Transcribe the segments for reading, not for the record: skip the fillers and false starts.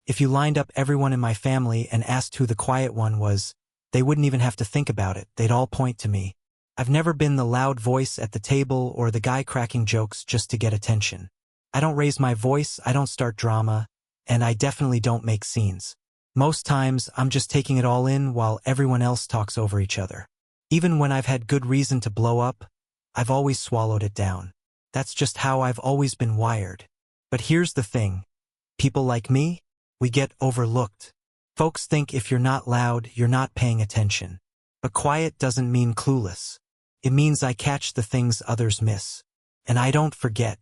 If you lined up everyone in my family and asked who the quiet one was, they wouldn't even have to think about it, they'd all point to me. I've never been the loud voice at the table or the guy cracking jokes just to get attention. I don't raise my voice, I don't start drama, and I definitely don't make scenes. Most times, I'm just taking it all in while everyone else talks over each other. Even when I've had good reason to blow up, I've always swallowed it down. That's just how I've always been wired. But here's the thing. People like me, we get overlooked. Folks think if you're not loud, you're not paying attention. But quiet doesn't mean clueless. It means I catch the things others miss. And I don't forget.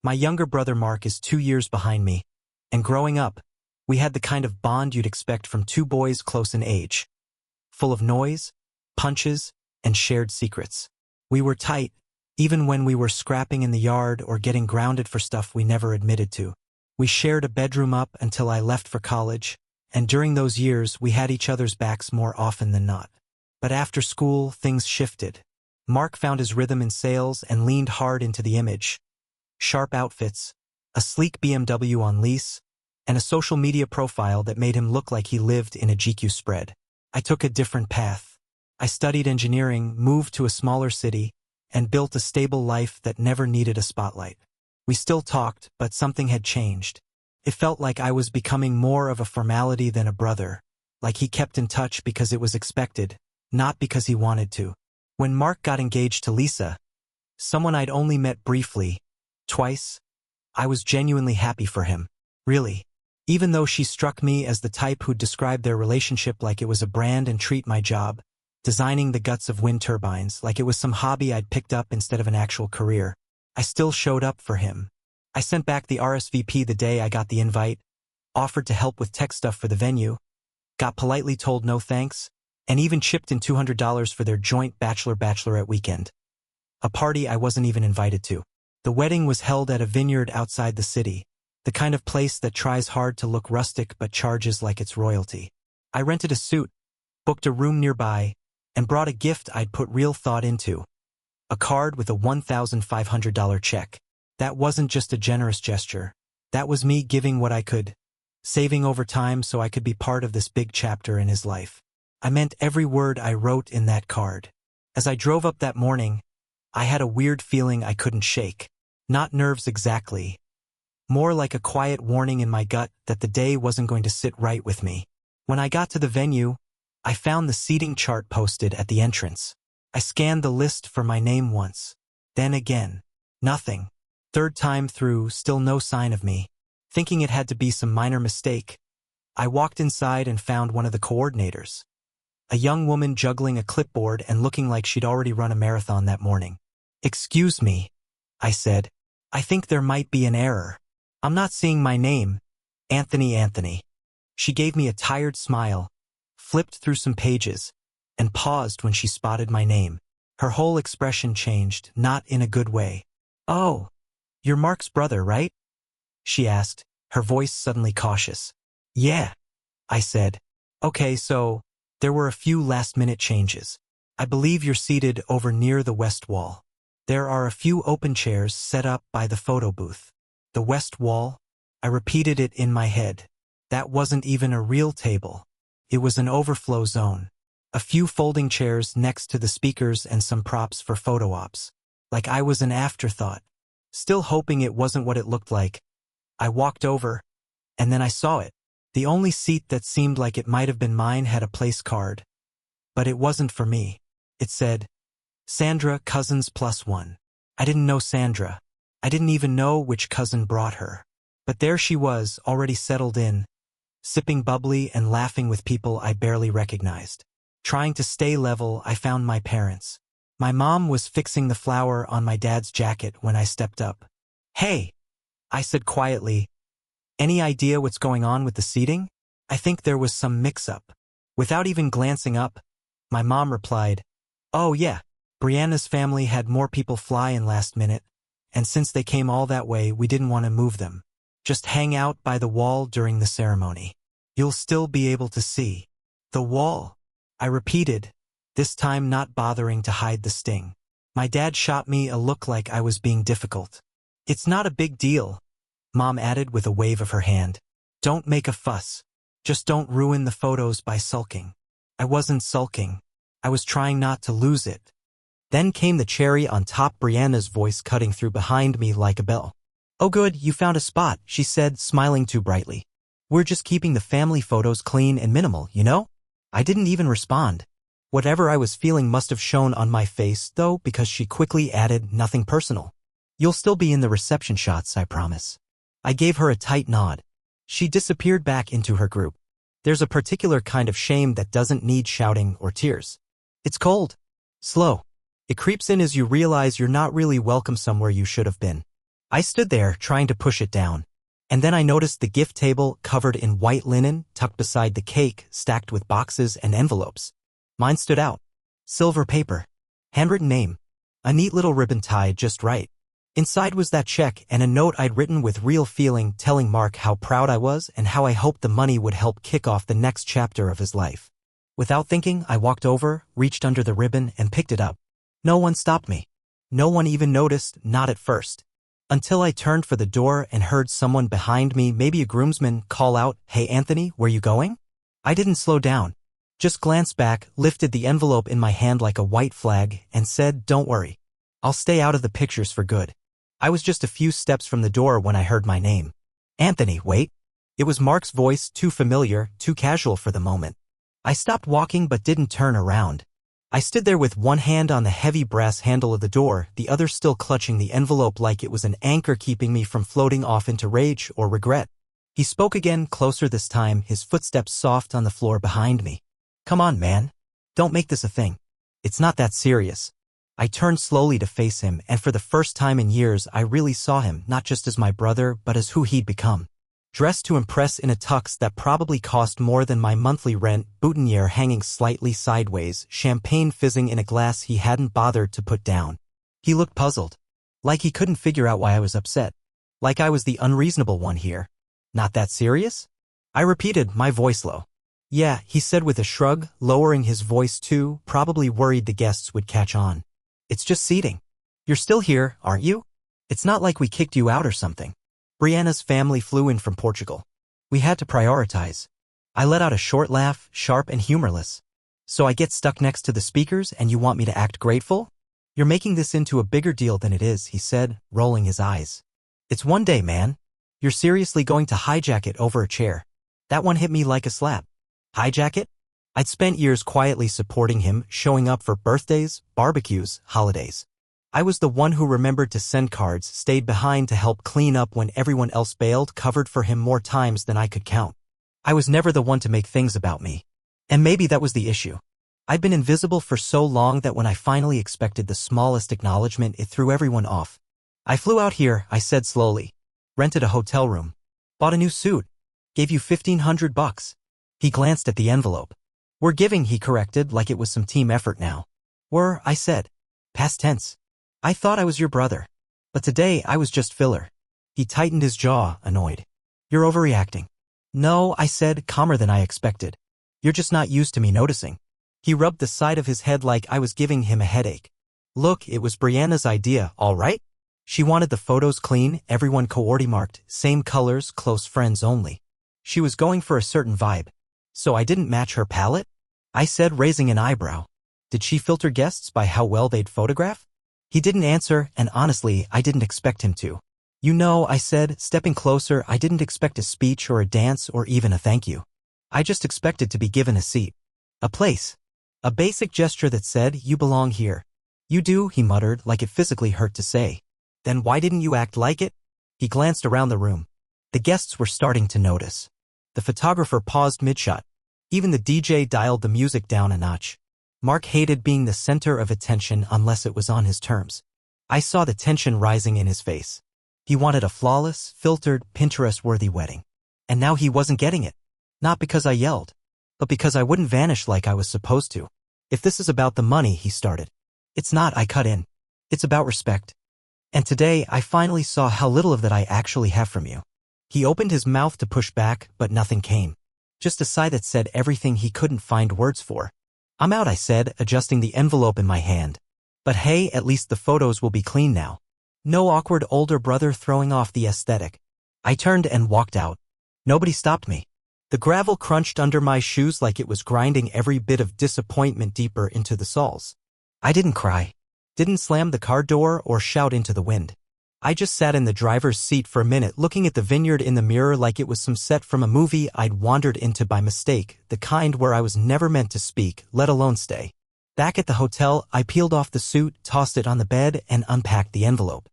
My younger brother Mark is 2 years behind me. And growing up, we had the kind of bond you'd expect from two boys close in age. Full of noise, punches, and shared secrets. We were tight, even when we were scrapping in the yard or getting grounded for stuff we never admitted to. We shared a bedroom up until I left for college, and during those years we had each other's backs more often than not. But after school, things shifted. Mark found his rhythm in sales and leaned hard into the image. Sharp outfits, a sleek BMW on lease, and a social media profile that made him look like he lived in a GQ spread. I took a different path. I studied engineering, moved to a smaller city, and built a stable life that never needed a spotlight. We still talked, but something had changed. It felt like I was becoming more of a formality than a brother, like he kept in touch because it was expected, not because he wanted to. When Mark got engaged to Lisa, someone I'd only met briefly, twice, I was genuinely happy for him. Really. Even though she struck me as the type who'd describe their relationship like it was a brand and treat my job, designing the guts of wind turbines, like it was some hobby I'd picked up instead of an actual career, I still showed up for him. I sent back the RSVP the day I got the invite, offered to help with tech stuff for the venue, got politely told no thanks, and even chipped in $200 for their joint bachelor-bachelorette weekend. A party I wasn't even invited to. The wedding was held at a vineyard outside the city, the kind of place that tries hard to look rustic but charges like it's royalty. I rented a suit, booked a room nearby, and brought a gift I'd put real thought into. A card with a $1,500 check. That wasn't just a generous gesture. That was me giving what I could, saving over time so I could be part of this big chapter in his life. I meant every word I wrote in that card. As I drove up that morning, I had a weird feeling I couldn't shake. Not nerves exactly. More like a quiet warning in my gut that the day wasn't going to sit right with me. When I got to the venue, I found the seating chart posted at the entrance. I scanned the list for my name once, then again. Nothing. Third time through, still no sign of me. Thinking it had to be some minor mistake, I walked inside and found one of the coordinators. A young woman juggling a clipboard and looking like she'd already run a marathon that morning. "Excuse me," I said. "I think there might be an error. I'm not seeing my name. Anthony." She gave me a tired smile, flipped through some pages, and paused when she spotted my name. Her whole expression changed, not in a good way. "Oh, you're Mark's brother, right?" she asked, her voice suddenly cautious. "Yeah," I said. "Okay, so there were a few last-minute changes. I believe you're seated over near the west wall. There are a few open chairs set up by the photo booth." The west wall? I repeated it in my head. That wasn't even a real table. It was an overflow zone. A few folding chairs next to the speakers and some props for photo ops. Like I was an afterthought. Still hoping it wasn't what it looked like, I walked over, and then I saw it. The only seat that seemed like it might have been mine had a place card. But it wasn't for me. It said, "Sandra, cousins +1. I didn't know Sandra. I didn't even know which cousin brought her. But there she was, already settled in, sipping bubbly and laughing with people I barely recognized. Trying to stay level, I found my parents. My mom was fixing the flower on my dad's jacket when I stepped up. "Hey," I said quietly, "any idea what's going on with the seating? I think there was some mix-up." Without even glancing up, my mom replied, "Oh yeah, Brianna's family had more people fly in last minute, and since they came all that way, we didn't want to move them. Just hang out by the wall during the ceremony. You'll still be able to see." "The wall," I repeated, this time not bothering to hide the sting. My dad shot me a look like I was being difficult. "It's not a big deal," Mom added with a wave of her hand. Don't make a fuss. Just don't ruin the photos by sulking. I wasn't sulking. I was trying not to lose it. Then came the cherry on top, Brianna's voice cutting through behind me like a bell. Oh good, you found a spot, she said, smiling too brightly. We're just keeping the family photos clean and minimal, you know? I didn't even respond. Whatever I was feeling must have shown on my face, though, because she quickly added, nothing personal. You'll still be in the reception shots, I promise. I gave her a tight nod. She disappeared back into her group. There's a particular kind of shame that doesn't need shouting or tears. It's cold. Slow. It creeps in as you realize you're not really welcome somewhere you should have been. I stood there, trying to push it down. And then I noticed the gift table covered in white linen, tucked beside the cake, stacked with boxes and envelopes. Mine stood out. Silver paper. Handwritten name. A neat little ribbon tied just right. Inside was that check and a note I'd written with real feeling, telling Mark how proud I was and how I hoped the money would help kick off the next chapter of his life. Without thinking, I walked over, reached under the ribbon, and picked it up. No one stopped me. No one even noticed, not at first. Until I turned for the door and heard someone behind me, maybe a groomsman, call out, "Hey Anthony, where you going?" I didn't slow down. Just glanced back, lifted the envelope in my hand like a white flag, and said, "Don't worry. I'll stay out of the pictures for good." I was just a few steps from the door when I heard my name. Anthony, wait. It was Mark's voice, too familiar, too casual for the moment. I stopped walking but didn't turn around. I stood there with one hand on the heavy brass handle of the door, the other still clutching the envelope like it was an anchor keeping me from floating off into rage or regret. He spoke again, closer this time, his footsteps soft on the floor behind me. Come on, man. Don't make this a thing. It's not that serious. I turned slowly to face him, and for the first time in years I really saw him, not just as my brother, but as who he'd become. Dressed to impress in a tux that probably cost more than my monthly rent, boutonniere hanging slightly sideways, champagne fizzing in a glass he hadn't bothered to put down. He looked puzzled. Like he couldn't figure out why I was upset. Like I was the unreasonable one here. Not that serious? I repeated, my voice low. Yeah, he said with a shrug, lowering his voice too, probably worried the guests would catch on. It's just seating. You're still here, aren't you? It's not like we kicked you out or something. Brianna's family flew in from Portugal. We had to prioritize. I let out a short laugh, sharp and humorless. So I get stuck next to the speakers and you want me to act grateful? You're making this into a bigger deal than it is, he said, rolling his eyes. It's one day, man. You're seriously going to hijack it over a chair. That one hit me like a slap. Hijack it? I'd spent years quietly supporting him, showing up for birthdays, barbecues, holidays. I was the one who remembered to send cards, stayed behind to help clean up when everyone else bailed, covered for him more times than I could count. I was never the one to make things about me. And maybe that was the issue. I'd been invisible for so long that when I finally expected the smallest acknowledgement, it threw everyone off. I flew out here, I said slowly. Rented a hotel room. Bought a new suit. Gave you $1,500. He glanced at the envelope. We're giving, he corrected, like it was some team effort now. Were, I said. Past tense. I thought I was your brother. But today I was just filler. He tightened his jaw, annoyed. You're overreacting. No, I said, calmer than I expected. You're just not used to me noticing. He rubbed the side of his head like I was giving him a headache. Look, it was Brianna's idea, all right? She wanted the photos clean, everyone coordi-marked, same colors, close friends only. She was going for a certain vibe. So I didn't match her palette? I said, raising an eyebrow. Did she filter guests by how well they'd photograph? He didn't answer, and honestly, I didn't expect him to. You know, I said, stepping closer, I didn't expect a speech or a dance or even a thank you. I just expected to be given a seat. A place. A basic gesture that said, you belong here. You do, he muttered, like it physically hurt to say. Then why didn't you act like it? He glanced around the room. The guests were starting to notice. The photographer paused mid-shot. Even the DJ dialed the music down a notch. Mark hated being the center of attention unless it was on his terms. I saw the tension rising in his face. He wanted a flawless, filtered, Pinterest-worthy wedding. And now he wasn't getting it. Not because I yelled, but because I wouldn't vanish like I was supposed to. If this is about the money, he started. It's not, I cut in. It's about respect. And today, I finally saw how little of that I actually have from you. He opened his mouth to push back, but nothing came. Just a sigh that said everything he couldn't find words for. I'm out, I said, adjusting the envelope in my hand. But hey, at least the photos will be clean now. No awkward older brother throwing off the aesthetic. I turned and walked out. Nobody stopped me. The gravel crunched under my shoes like it was grinding every bit of disappointment deeper into the soles. I didn't cry, didn't slam the car door or shout into the wind. I just sat in the driver's seat for a minute looking at the vineyard in the mirror like it was some set from a movie I'd wandered into by mistake, the kind where I was never meant to speak, let alone stay. Back at the hotel, I peeled off the suit, tossed it on the bed, and unpacked the envelope.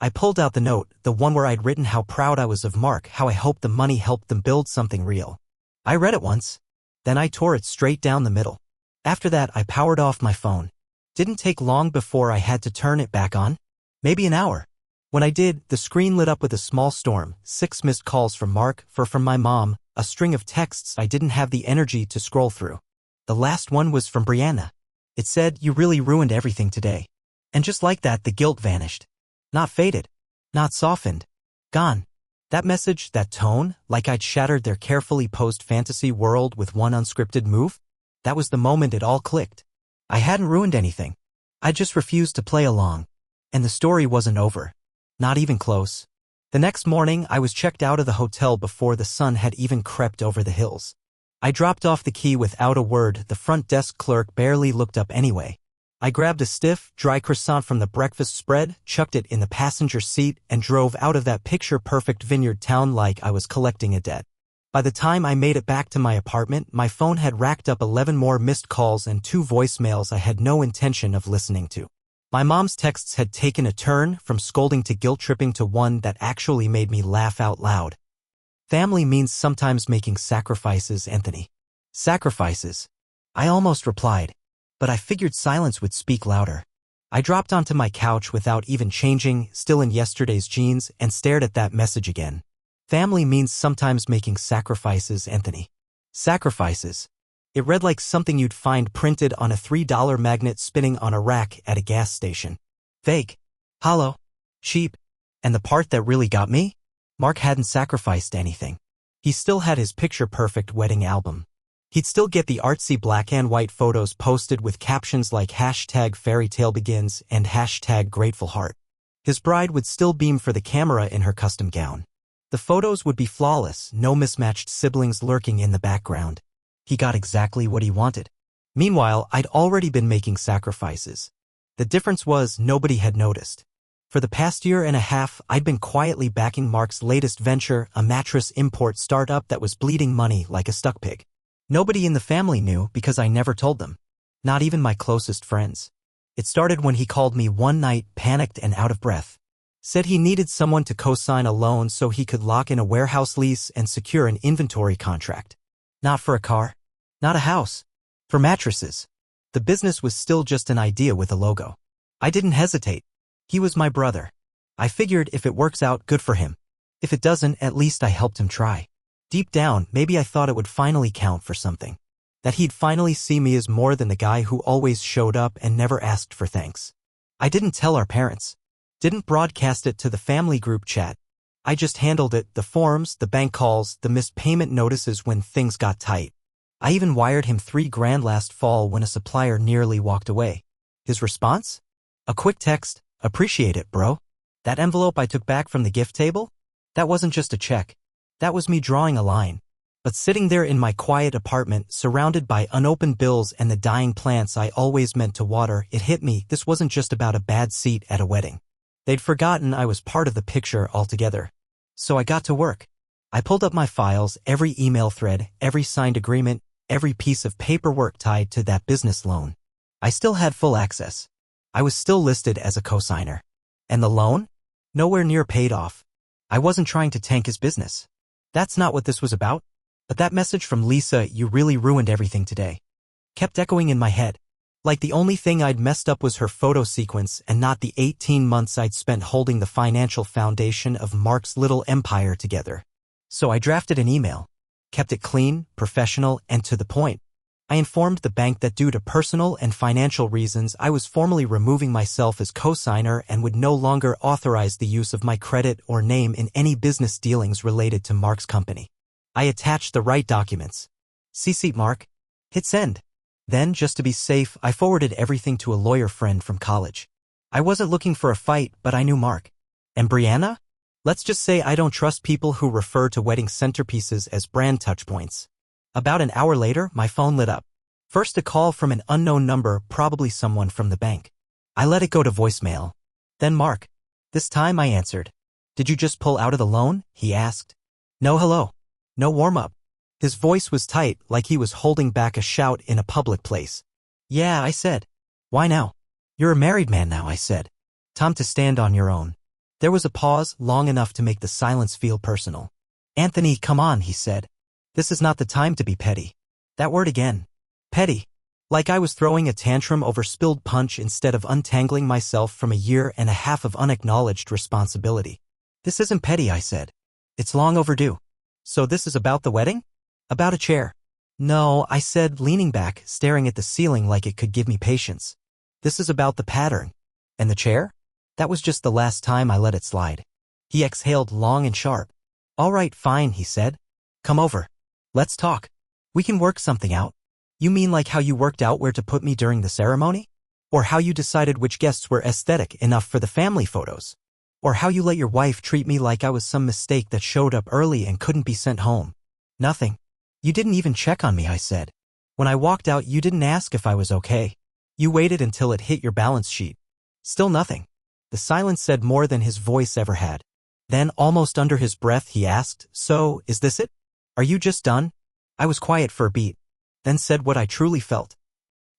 I pulled out the note, the one where I'd written how proud I was of Mark, how I hoped the money helped them build something real. I read it once. Then I tore it straight down the middle. After that, I powered off my phone. Didn't take long before I had to turn it back on. Maybe an hour. When I did, the screen lit up with a small storm, 6 missed calls from Mark, 4 from my mom, a string of texts I didn't have the energy to scroll through. The last one was from Brianna. It said, "You really ruined everything today." And just like that, the guilt vanished. Not faded. Not softened. Gone. That message, that tone, like I'd shattered their carefully posed fantasy world with one unscripted move, that was the moment it all clicked. I hadn't ruined anything. I just refused to play along. And the story wasn't over. Not even close. The next morning, I was checked out of the hotel before the sun had even crept over the hills. I dropped off the key without a word. The front desk clerk barely looked up anyway. I grabbed a stiff, dry croissant from the breakfast spread, chucked it in the passenger seat, and drove out of that picture-perfect vineyard town like I was collecting a debt. By the time I made it back to my apartment, my phone had racked up 11 more missed calls and 2 voicemails I had no intention of listening to. My mom's texts had taken a turn, from scolding to guilt-tripping to one that actually made me laugh out loud. Family means sometimes making sacrifices, Anthony. Sacrifices. I almost replied, but I figured silence would speak louder. I dropped onto my couch without even changing, still in yesterday's jeans, and stared at that message again. Family means sometimes making sacrifices, Anthony. Sacrifices. It read like something you'd find printed on a $3 magnet spinning on a rack at a gas station. Fake. Hollow. Cheap. And the part that really got me? Mark hadn't sacrificed anything. He still had his picture-perfect wedding album. He'd still get the artsy black and white photos posted with captions like #fairytalebegins and #gratefulheart. His bride would still beam for the camera in her custom gown. The photos would be flawless, no mismatched siblings lurking in the background. He got exactly what he wanted. Meanwhile, I'd already been making sacrifices. The difference was nobody had noticed. For the past year and a half, I'd been quietly backing Mark's latest venture, a mattress import startup that was bleeding money like a stuck pig. Nobody in the family knew because I never told them. Not even my closest friends. It started when he called me one night, panicked and out of breath. Said he needed someone to co-sign a loan so he could lock in a warehouse lease and secure an inventory contract. Not for a car. Not a house. For mattresses. The business was still just an idea with a logo. I didn't hesitate. He was my brother. I figured if it works out, good for him. If it doesn't, at least I helped him try. Deep down, maybe I thought it would finally count for something. That he'd finally see me as more than the guy who always showed up and never asked for thanks. I didn't tell our parents. Didn't broadcast it to the family group chat. I just handled it, the forms, the bank calls, the missed payment notices when things got tight. I even wired him $3,000 last fall when a supplier nearly walked away. His response? A quick text, "Appreciate it, bro." That envelope I took back from the gift table? That wasn't just a check. That was me drawing a line. But sitting there in my quiet apartment, surrounded by unopened bills and the dying plants I always meant to water, it hit me this wasn't just about a bad seat at a wedding. They'd forgotten I was part of the picture altogether. So I got to work. I pulled up my files, every email thread, every signed agreement, every piece of paperwork tied to that business loan. I still had full access. I was still listed as a cosigner. And the loan? Nowhere near paid off. I wasn't trying to tank his business. That's not what this was about. But that message from Lisa, "You really ruined everything today," kept echoing in my head. Like the only thing I'd messed up was her photo sequence and not the 18 months I'd spent holding the financial foundation of Mark's little empire together. So I drafted an email. Kept it clean, professional, and to the point. I informed the bank that due to personal and financial reasons I was formally removing myself as cosigner and would no longer authorize the use of my credit or name in any business dealings related to Mark's company. I attached the right documents. CC Mark. Hit send. Then, just to be safe, I forwarded everything to a lawyer friend from college. I wasn't looking for a fight, but I knew Mark. And Brianna? Let's just say I don't trust people who refer to wedding centerpieces as brand touchpoints. About an hour later, my phone lit up. First a call from an unknown number, probably someone from the bank. I let it go to voicemail. Then Mark. This time I answered. Did you just pull out of the loan? He asked. No hello. No warm-up. His voice was tight, like he was holding back a shout in a public place. Yeah, I said. Why now? You're a married man now, I said. Time to stand on your own. There was a pause, long enough to make the silence feel personal. Anthony, come on, he said. This is not the time to be petty. That word again. Petty. Like I was throwing a tantrum over spilled punch instead of untangling myself from a year and a half of unacknowledged responsibility. This isn't petty, I said. It's long overdue. So this is about the wedding? About a chair. No, I said, leaning back, staring at the ceiling like it could give me patience. This is about the pattern. And the chair? That was just the last time I let it slide. He exhaled long and sharp. All right, fine, he said. Come over. Let's talk. We can work something out. You mean like how you worked out where to put me during the ceremony? Or how you decided which guests were aesthetic enough for the family photos? Or how you let your wife treat me like I was some mistake that showed up early and couldn't be sent home? Nothing. You didn't even check on me, I said. When I walked out, you didn't ask if I was okay. You waited until it hit your balance sheet. Still nothing. The silence said more than his voice ever had. Then, almost under his breath, he asked, So, is this it? Are you just done? I was quiet for a beat, then said what I truly felt.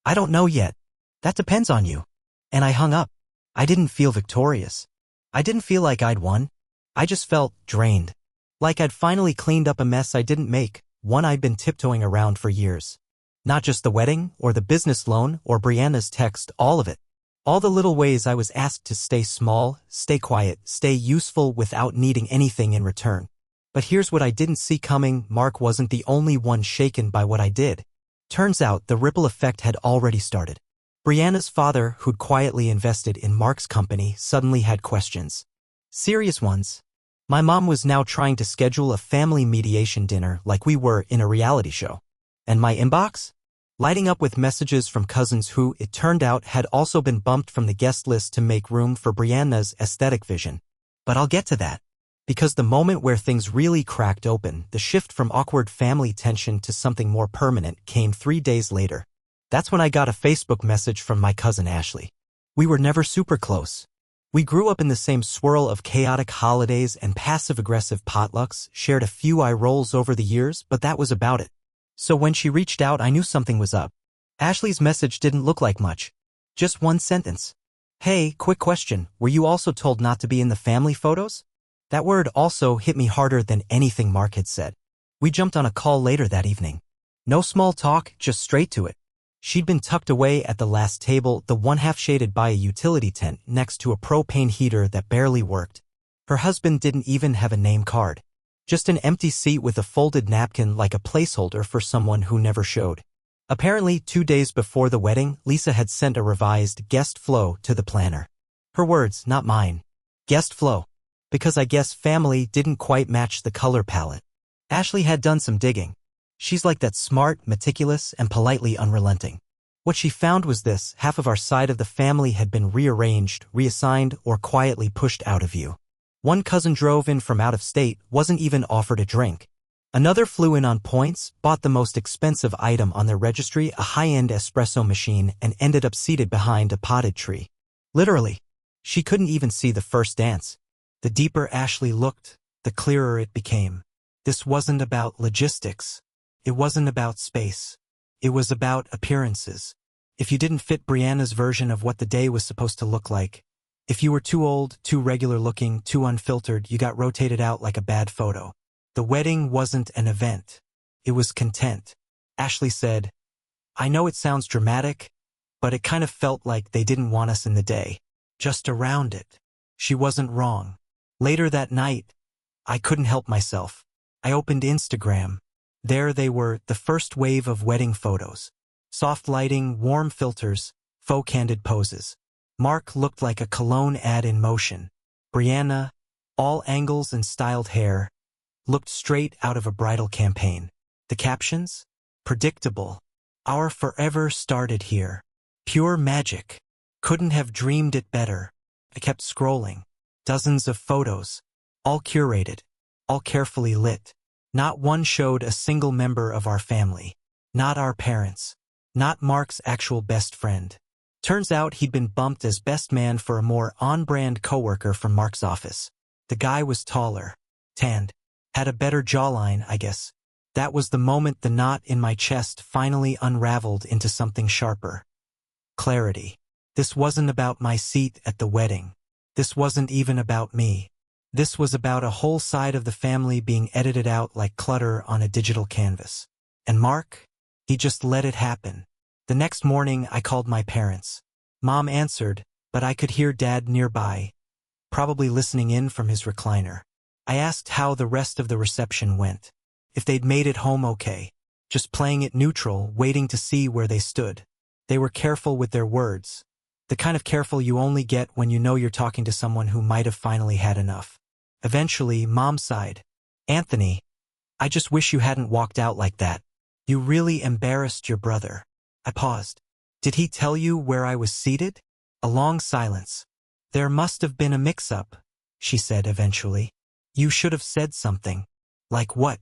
I don't know yet. That depends on you. And I hung up. I didn't feel victorious. I didn't feel like I'd won. I just felt drained. Like I'd finally cleaned up a mess I didn't make, one I'd been tiptoeing around for years. Not just the wedding, or the business loan, or Brianna's text, all of it. All the little ways I was asked to stay small, stay quiet, stay useful without needing anything in return. But here's what I didn't see coming. Mark wasn't the only one shaken by what I did. Turns out the ripple effect had already started. Brianna's father, who'd quietly invested in Mark's company, suddenly had questions. Serious ones. My mom was now trying to schedule a family mediation dinner like we were in a reality show. And my inbox? Lighting up with messages from cousins who, it turned out, had also been bumped from the guest list to make room for Brianna's aesthetic vision. But I'll get to that. Because the moment where things really cracked open, the shift from awkward family tension to something more permanent, came 3 days later. That's when I got a Facebook message from my cousin Ashley. We were never super close. We grew up in the same swirl of chaotic holidays and passive-aggressive potlucks, shared a few eye rolls over the years, but that was about it. So when she reached out, I knew something was up. Ashley's message didn't look like much. Just one sentence. Hey, quick question, were you also told not to be in the family photos? That word also hit me harder than anything Mark had said. We jumped on a call later that evening. No small talk, just straight to it. She'd been tucked away at the last table, the one half shaded by a utility tent next to a propane heater that barely worked. Her husband didn't even have a name card. Just an empty seat with a folded napkin like a placeholder for someone who never showed. Apparently, 2 days before the wedding, Lisa had sent a revised guest flow to the planner. Her words, not mine. Guest flow. Because I guess family didn't quite match the color palette. Ashley had done some digging. She's like that, smart, meticulous, and politely unrelenting. What she found was this: half of our side of the family had been rearranged, reassigned, or quietly pushed out of view. One cousin drove in from out of state, wasn't even offered a drink. Another flew in on points, bought the most expensive item on their registry, a high-end espresso machine, and ended up seated behind a potted tree. Literally. She couldn't even see the first dance. The deeper Ashley looked, the clearer it became. This wasn't about logistics. It wasn't about space. It was about appearances. If you didn't fit Brianna's version of what the day was supposed to look like, if you were too old, too regular-looking, too unfiltered, you got rotated out like a bad photo. The wedding wasn't an event. It was content. Ashley said, I know it sounds dramatic, but it kind of felt like they didn't want us in the day. Just around it. She wasn't wrong. Later that night, I couldn't help myself. I opened Instagram. There they were, the first wave of wedding photos. Soft lighting, warm filters, faux candid poses. Mark looked like a cologne ad in motion. Brianna, all angles and styled hair, looked straight out of a bridal campaign. The captions? Predictable. Our forever started here. Pure magic. Couldn't have dreamed it better. I kept scrolling. Dozens of photos. All curated, all carefully lit. Not one showed a single member of our family. Not our parents. Not Mark's actual best friend. Turns out he'd been bumped as best man for a more on-brand coworker from Mark's office. The guy was taller, tanned, had a better jawline, I guess. That was the moment the knot in my chest finally unraveled into something sharper. Clarity. This wasn't about my seat at the wedding. This wasn't even about me. This was about a whole side of the family being edited out like clutter on a digital canvas. And Mark? He just let it happen. The next morning, I called my parents. Mom answered, but I could hear Dad nearby, probably listening in from his recliner. I asked how the rest of the reception went. If they'd made it home okay. Just playing it neutral, waiting to see where they stood. They were careful with their words. The kind of careful you only get when you know you're talking to someone who might have finally had enough. Eventually, Mom sighed. Anthony, I just wish you hadn't walked out like that. You really embarrassed your brother. I paused. Did he tell you where I was seated? A long silence. There must have been a mix-up, she said eventually. You should have said something. Like what?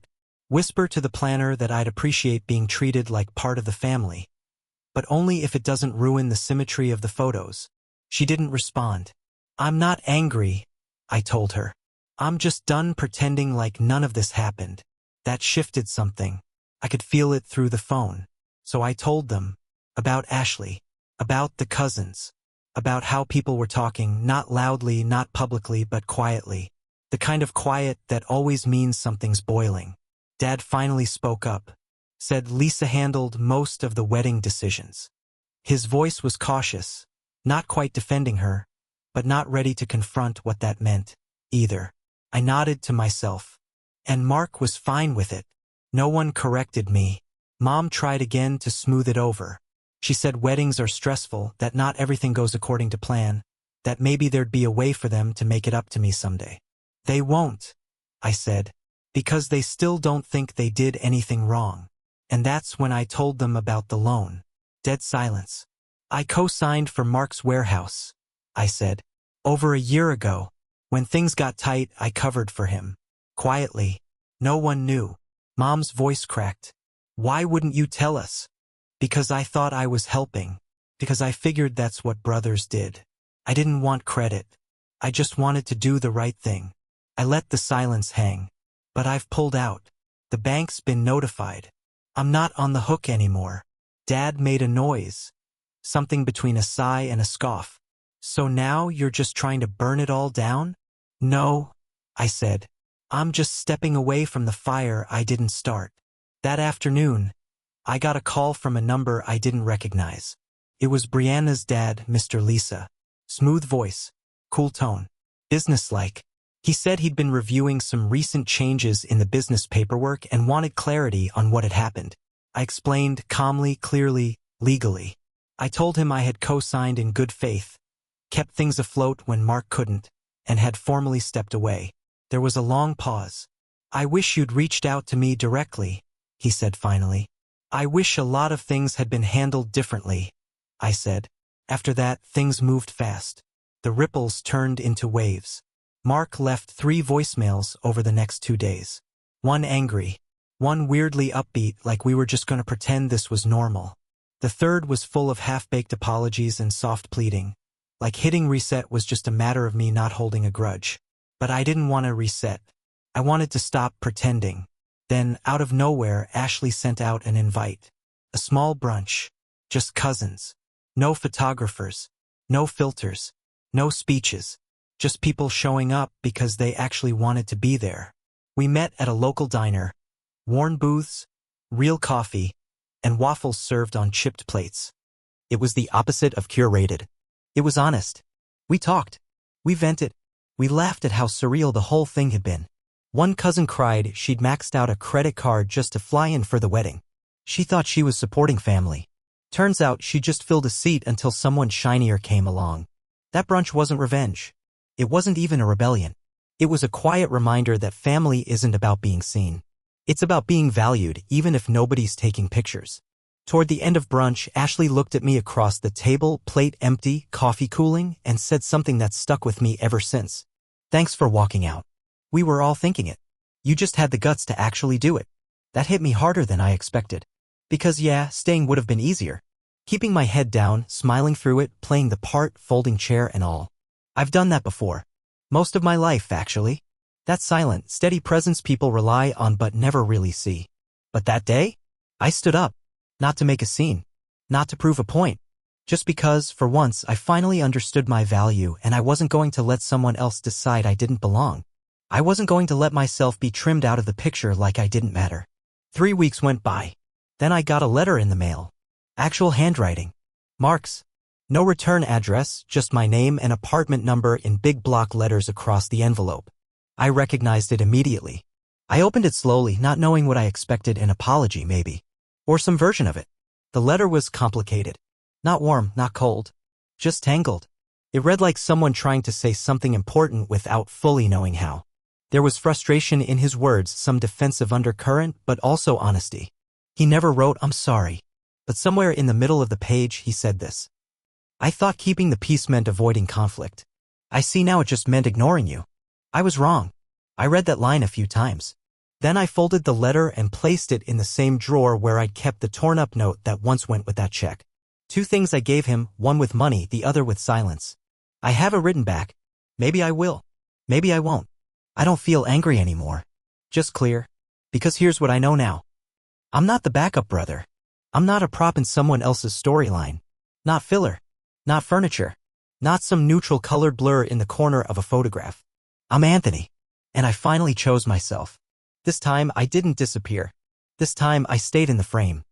Whisper to the planner that I'd appreciate being treated like part of the family. But only if it doesn't ruin the symmetry of the photos. She didn't respond. I'm not angry, I told her. I'm just done pretending like none of this happened. That shifted something. I could feel it through the phone. So I told them. About Ashley. About the cousins. About how people were talking, not loudly, not publicly, but quietly. The kind of quiet that always means something's boiling. Dad finally spoke up. Said Lisa handled most of the wedding decisions. His voice was cautious, not quite defending her, but not ready to confront what that meant, either. I nodded to myself. And Mark was fine with it. No one corrected me. Mom tried again to smooth it over. She said weddings are stressful, that not everything goes according to plan, that maybe there'd be a way for them to make it up to me someday. They won't, I said, because they still don't think they did anything wrong. And that's when I told them about the loan. Dead silence. I co-signed for Mark's warehouse, I said. Over a year ago. When things got tight, I covered for him. Quietly. No one knew. Mom's voice cracked. Why wouldn't you tell us? Because I thought I was helping. Because I figured that's what brothers did. I didn't want credit. I just wanted to do the right thing. I let the silence hang. But I've pulled out. The bank's been notified. I'm not on the hook anymore. Dad made a noise. Something between a sigh and a scoff. So now you're just trying to burn it all down? No, I said. I'm just stepping away from the fire I didn't start. That afternoon, I got a call from a number I didn't recognize. It was Brianna's dad, Mr. Lisa. Smooth voice, cool tone, businesslike. He said he'd been reviewing some recent changes in the business paperwork and wanted clarity on what had happened. I explained calmly, clearly, legally. I told him I had co-signed in good faith, kept things afloat when Mark couldn't, and had formally stepped away. There was a long pause. I wish you'd reached out to me directly, he said finally. I wish a lot of things had been handled differently, I said. After that, things moved fast. The ripples turned into waves. Mark left 3 voicemails over the next 2 days. One angry, one weirdly upbeat like we were just going to pretend this was normal. The third was full of half-baked apologies and soft pleading, like hitting reset was just a matter of me not holding a grudge. But I didn't want to reset. I wanted to stop pretending. Then, out of nowhere, Ashley sent out an invite. A small brunch. Just cousins. No photographers. No filters. No speeches. Just people showing up because they actually wanted to be there. We met at a local diner. Worn booths, real coffee, and waffles served on chipped plates. It was the opposite of curated. It was honest. We talked. We vented. We laughed at how surreal the whole thing had been. One cousin cried she'd maxed out a credit card just to fly in for the wedding. She thought she was supporting family. Turns out she just filled a seat until someone shinier came along. That brunch wasn't revenge. It wasn't even a rebellion. It was a quiet reminder that family isn't about being seen. It's about being valued, even if nobody's taking pictures. Toward the end of brunch, Ashley looked at me across the table, plate empty, coffee cooling, and said something that's stuck with me ever since. Thanks for walking out. We were all thinking it. You just had the guts to actually do it. That hit me harder than I expected. Because yeah, staying would have been easier. Keeping my head down, smiling through it, playing the part, folding chair and all. I've done that before. Most of my life, actually. That silent, steady presence people rely on but never really see. But that day, I stood up. Not to make a scene. Not to prove a point. Just because, for once, I finally understood my value and I wasn't going to let someone else decide I didn't belong. I wasn't going to let myself be trimmed out of the picture like I didn't matter. 3 weeks went by. Then I got a letter in the mail. Actual handwriting. Marks. No return address, just my name and apartment number in big block letters across the envelope. I recognized it immediately. I opened it slowly, not knowing what I expected, an apology maybe. Or some version of it. The letter was complicated. Not warm, not cold. Just tangled. It read like someone trying to say something important without fully knowing how. There was frustration in his words, some defensive undercurrent, but also honesty. He never wrote, "I'm sorry." But somewhere in the middle of the page, he said this. "I thought keeping the peace meant avoiding conflict. I see now it just meant ignoring you. I was wrong." I read that line a few times. Then I folded the letter and placed it in the same drawer where I'd kept the torn-up note that once went with that check. 2 things I gave him, one with money, the other with silence. I have it written back. Maybe I will. Maybe I won't. I don't feel angry anymore. Just clear. Because here's what I know now. I'm not the backup brother. I'm not a prop in someone else's storyline. Not filler. Not furniture. Not some neutral colored blur in the corner of a photograph. I'm Anthony. And I finally chose myself. This time I didn't disappear. This time I stayed in the frame.